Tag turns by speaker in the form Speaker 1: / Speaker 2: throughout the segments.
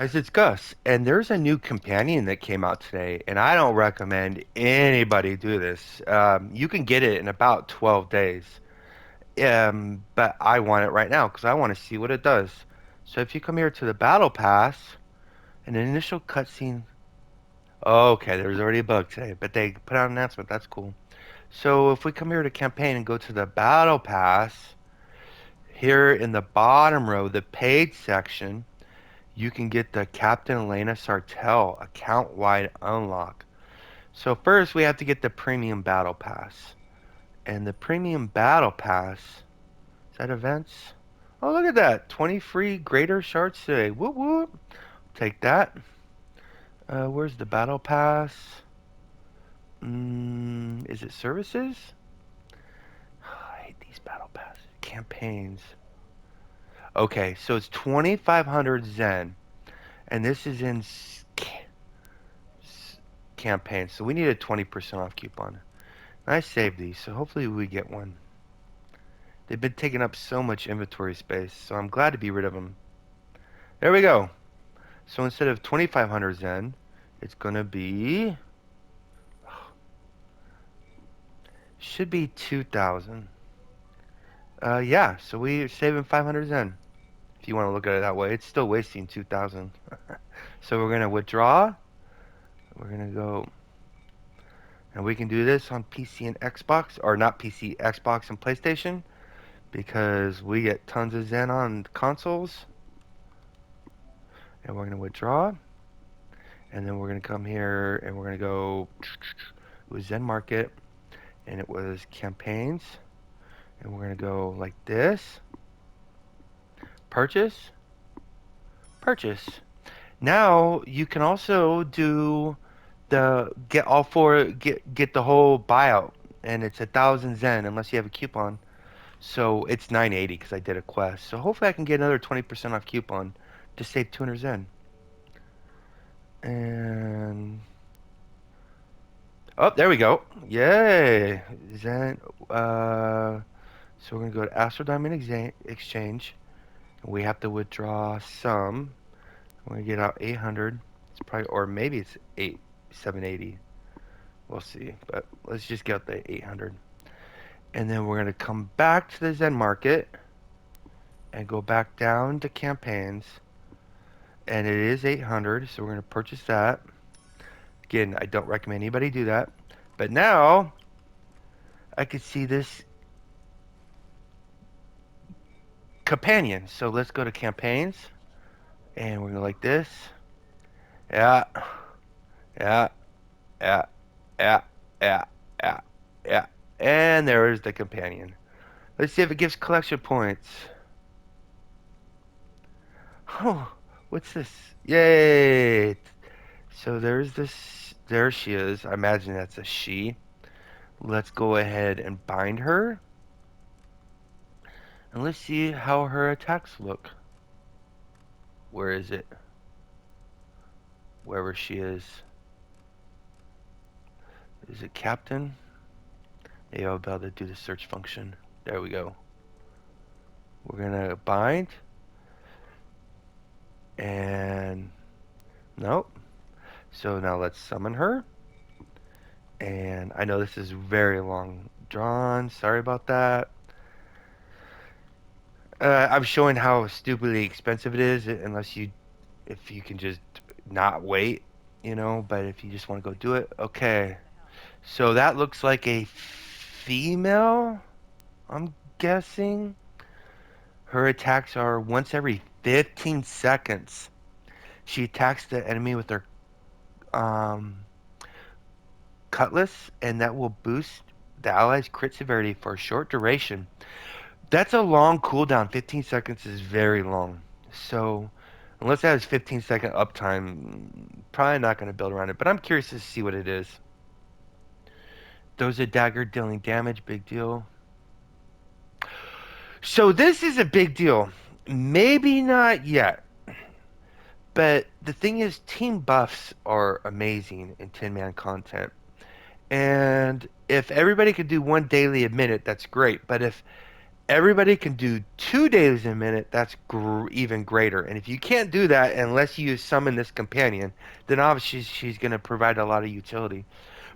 Speaker 1: Guys, it's Gus, and there's a new companion that came out today, and I don't recommend anybody do this. You can get it in about 12 days, but I want it right now because I want to see what it does. So if you come here to the Battle Pass, an initial cutscene. Okay, there's already a bug today, but they put out an announcement. That's cool. So if we come here to campaign and go to the Battle Pass, here in the bottom row, the paid section, you can get the Captain Elena Sartell account-wide unlock. So first we have to get the Premium Battle Pass. And the Premium Battle Pass, is that events? Oh, look at that. 20 free greater shards today. Whoop whoop. Take that. Where's the Battle Pass? Is it services? I hate these Battle Pass. Campaigns. Okay, so it's 2,500 Zen. And this is in campaign. So we need a 20% off coupon. I saved these, so hopefully we get one. They've been taking up so much inventory space, so I'm glad to be rid of them. There we go. So instead of 2,500 Zen, it's gonna be, should be 2,000. Yeah, so we're saving 500 Zen. If you want to look at it that way, it's still wasting 2,000. So we're gonna withdraw. We're gonna go, and we can do this on PC and Xbox, or not PC, Xbox and PlayStation, because we get tons of Zen on consoles. And we're gonna withdraw. And then we're going to come here and we're going to go, it was Zen Market and it was campaigns. And we're going to go like this, purchase, purchase. Now you can also do the get all four, get the whole buyout, and it's 1,000 Zen unless you have a coupon. So it's 980 because I did a quest. So hopefully I can get another 20% off coupon to save 200 Zen. And oh, there we go. Yay. Zen. So we're gonna go to Astro Diamond Exchange. We have to withdraw some. We're gonna get out 800. It's probably, or maybe it's 780. We'll see. But let's just get the 800. And then we're gonna come back to the Zen Market and go back down to campaigns. And it is 800, so we're gonna purchase that. Again, I don't recommend anybody do that. But now I can see this companion. So let's go to campaigns, and we're gonna like this. Yeah, yeah, yeah, yeah, yeah, yeah, yeah. And there is the companion. Let's see if it gives collection points. Oh, what's this? Yay! So there's this. There she is. I imagine that's a she. Let's go ahead and bind her. And let's see how her attacks look. Where is it? Wherever she is. Is it Captain? Maybe I'll be able to do the search function. There we go. We're gonna bind. And nope. So now let's summon her. And I know this is very long drawn. Sorry about that. I'm showing how stupidly expensive it is, unless you, if you can just not wait, you know. But if you just want to go do it, okay. So that looks like a female, I'm guessing. Her attacks are once every 15 seconds. She attacks the enemy with her um, cutlass, and that will boost the allies' crit severity for a short duration. That's a long cooldown. 15 seconds is very long. So, unless that has 15-second uptime, probably not going to build around it. But I'm curious to see what it is. Those a dagger dealing damage, big deal. So this is a big deal. Maybe not yet. But the thing is, team buffs are amazing in Tin Man content. And if everybody could do one daily a minute, that's great. But if Everybody can do 2 days a minute. That's even greater. And if you can't do that unless you summon this companion, then obviously she's going to provide a lot of utility.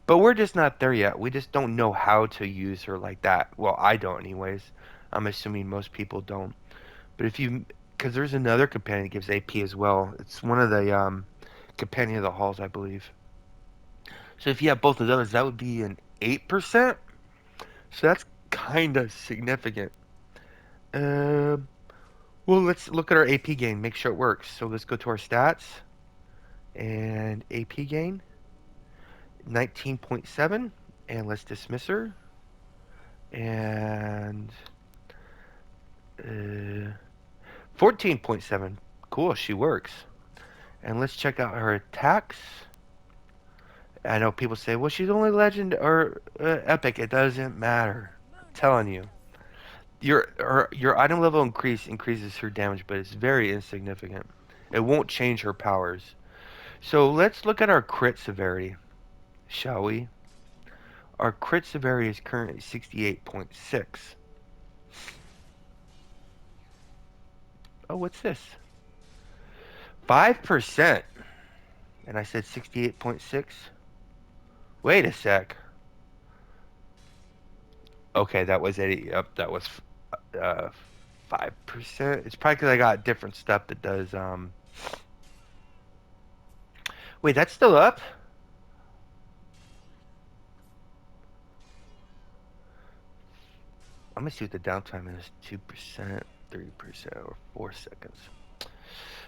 Speaker 1: But we're just not there yet. We just don't know how to use her like that. Well, I don't, anyways. I'm assuming most people don't. But if you, because there's another companion that gives AP as well. It's one of the companion of the halls, I believe. So if you have both of those, that would be an 8%. So that's kind of significant. Um, well, let's look at our AP gain, make sure it works. So let's go to our stats and AP gain 19.7, and let's dismiss her. And 14.7. Cool, she works. And let's check out her attacks. I know people say, well, she's only legend or epic. It doesn't matter. I'm telling you. Your item level increases her damage, but it's very insignificant. It won't change her powers. So let's look at our crit severity, shall we? Our crit severity is currently 68.6. Oh, what's this? 5%. And I said 68.6. Wait a sec. Okay, that was 80. Yep, that was 5%. It's probably because I got different stuff that does. Wait, that's still up? I'm gonna see what the downtime is. 2%, 3%, or 4 seconds.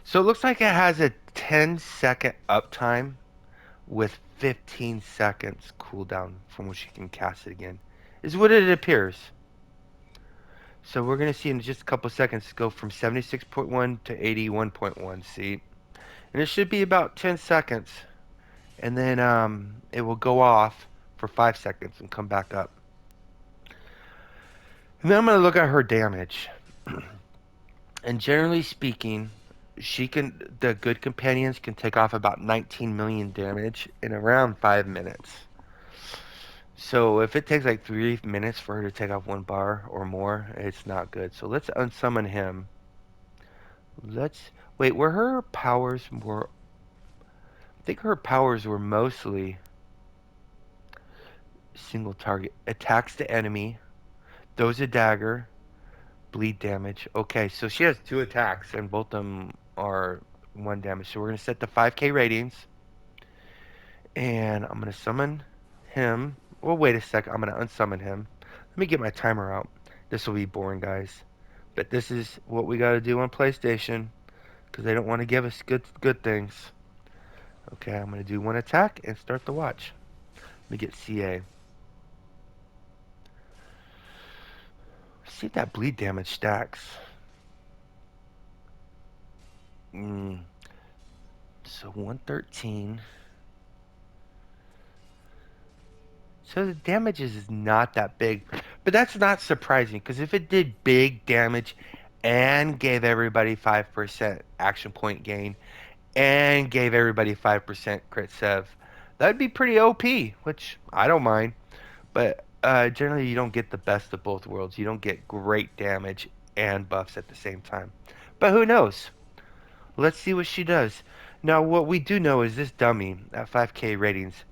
Speaker 1: So it looks like it has a 10-second uptime with 15 seconds cooldown from which you can cast it again. Is what it appears. So we're gonna see in just a couple seconds go from 76.1 to 81.1. See, and it should be about 10 seconds, and then it will go off for 5 seconds and come back up. And then I'm gonna look at her damage. And generally speaking, the good companions can take off about 19 million damage in around 5 minutes. So if it takes like 3 minutes for her to take off one bar or more, it's not good. So let's unsummon him. Let's wait, were her powers more I think her powers were mostly single target. Attacks the enemy, throws a dagger, bleed damage. Okay, so she has 2 attacks and both of them are 1 damage. So we're gonna set the 5k ratings. And I'm going to summon him. Well, wait a second. I'm going to unsummon him. Let me get my timer out. This will be boring, guys. But this is what we got to do on PlayStation because they don't want to give us good things. Okay, I'm going to do 1 attack and start the watch. Let me get CA. See if that bleed damage stacks. So 113. So the damage is not that big. But that's not surprising because if it did big damage and gave everybody 5% action point gain and gave everybody 5% crit sev, that'd be pretty OP, which I don't mind. But generally, you don't get the best of both worlds. You don't get great damage and buffs at the same time. But who knows? Let's see what she does. Now, what we do know is this dummy at 5k ratings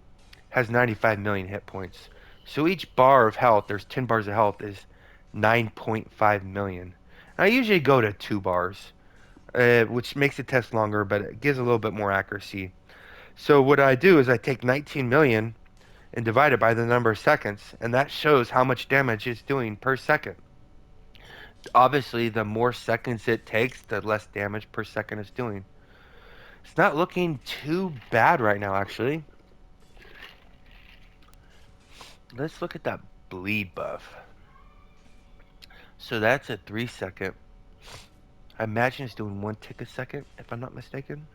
Speaker 1: has 95 million hit points. So each bar of health, there's 10 bars of health, is 9.5 million. I usually go to 2 bars, which makes the test longer, but it gives a little bit more accuracy. So what I do is I take 19 million and divide it by the number of seconds, and that shows how much damage it's doing per second. Obviously, the more seconds it takes, the less damage per second it's doing. It's not looking too bad right now, actually. Let's look at that bleed buff. So that's a 3 second. I imagine it's doing 1 tick a second, if I'm not mistaken.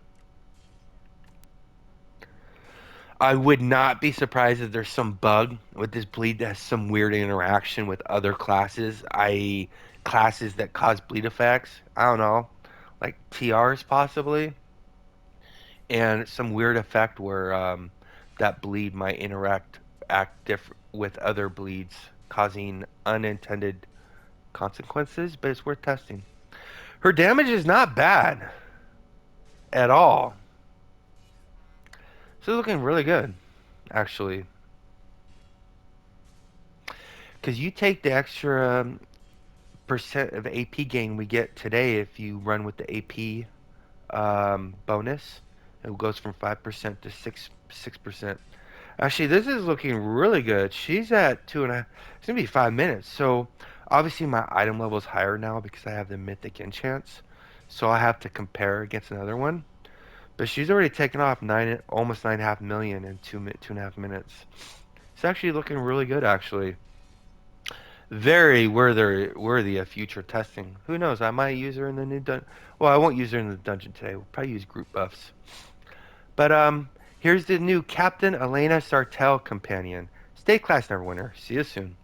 Speaker 1: I would not be surprised if there's some bug with this bleed that has some weird interaction with other classes, i.e., classes that cause bleed effects. I don't know, like TRs possibly, and some weird effect where that bleed might act different with other bleeds, causing unintended consequences, but it's worth testing. Her damage is not bad at all. She's looking really good, actually. Because you take the extra percent of AP gain we get today if you run with the AP bonus. It goes from 5% to 6%. Actually, this is looking really good. She's at two and a. It's gonna be 5 minutes. So obviously my item level is higher now because I have the mythic enchants. So I have to compare against another one. But she's already taken off almost 9.5 million in 2.5 minutes. It's actually looking really good, actually. Very worthy of future testing. Who knows? I might use her in the new dungeon. Well, I won't use her in the dungeon today. We'll probably use group buffs. But here's the new Captain Elena Sartell companion. Stay class, Neverwinter. See you soon.